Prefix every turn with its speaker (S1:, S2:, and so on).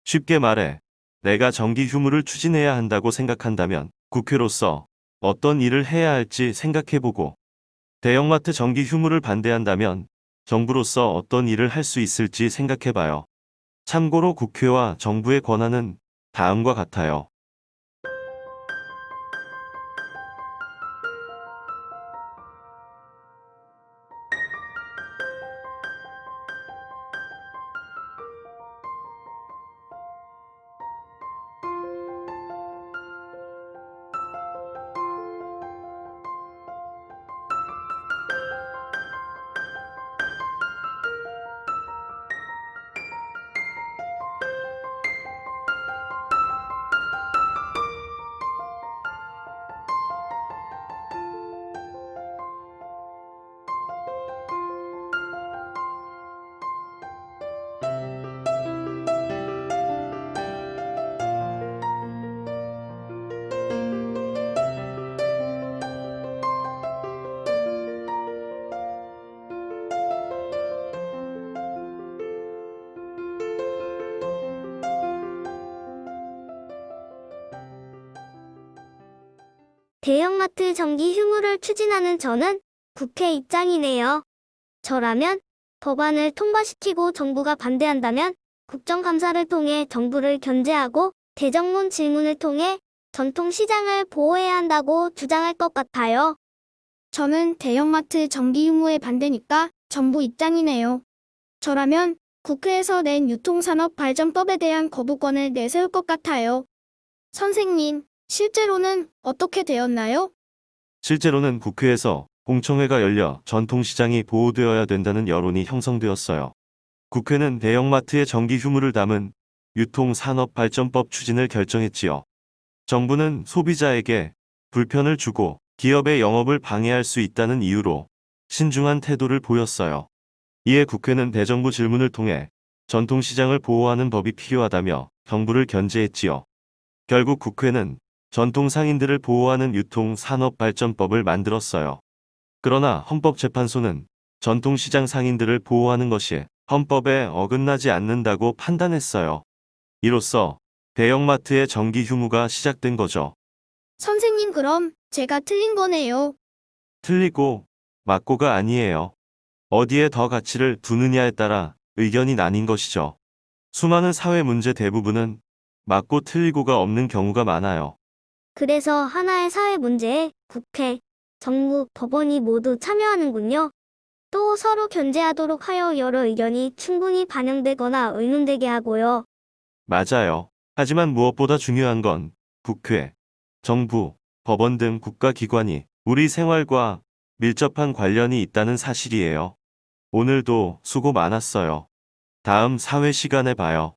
S1: 쉽게 말해, 내가 정기 휴무를 추진해야 한다고 생각한다면 국회로서 어떤 일을 해야 할지 생각해보고, 대형마트 정기 휴무를 반대한다면 정부로서 어떤 일을 할 수 있을지 생각해봐요. 참고로 국회와 정부의 권한은 다음과 같아요.
S2: 대형마트 정기 휴무를 추진하는 저는 국회 입장이네요. 저라면 법안을 통과시키고 정부가 반대한다면 국정감사를 통해 정부를 견제하고 대정문 질문을 통해 전통시장을 보호해야 한다고 주장할 것 같아요.
S3: 저는 대형마트 정기 휴무에 반대니까 정부 입장이네요. 저라면 국회에서 낸 유통산업발전법에 대한 거부권을 내세울 것 같아요. 선생님, 실제로는 어떻게 되었나요?
S1: 실제로는 국회에서 공청회가 열려 전통시장이 보호되어야 된다는 여론이 형성되었어요. 국회는 대형마트의 정기 휴무를 담은 유통산업발전법 추진을 결정했지요. 정부는 소비자에게 불편을 주고 기업의 영업을 방해할 수 있다는 이유로 신중한 태도를 보였어요. 이에 국회는 대정부 질문을 통해 전통시장을 보호하는 법이 필요하다며 정부를 견제했지요. 결국 국회는 전통상인들을 보호하는 유통산업발전법을 만들었어요. 그러나 헌법재판소는 전통시장 상인들을 보호하는 것이 헌법에 어긋나지 않는다고 판단했어요. 이로써 대형마트의 정기 휴무가 시작된 거죠.
S3: 선생님, 그럼 제가 틀린 거네요.
S1: 틀리고 맞고가 아니에요. 어디에 더 가치를 두느냐에 따라 의견이 나뉜 것이죠. 수많은 사회 문제 대부분은 맞고 틀리고가 없는 경우가 많아요.
S2: 그래서 하나의 사회 문제에 국회, 정부, 법원이 모두 참여하는군요. 또 서로 견제하도록 하여 여러 의견이 충분히 반영되거나 의논되게 하고요.
S1: 맞아요. 하지만 무엇보다 중요한 건 국회, 정부, 법원 등 국가기관이 우리 생활과 밀접한 관련이 있다는 사실이에요. 오늘도 수고 많았어요. 다음 사회 시간에 봐요.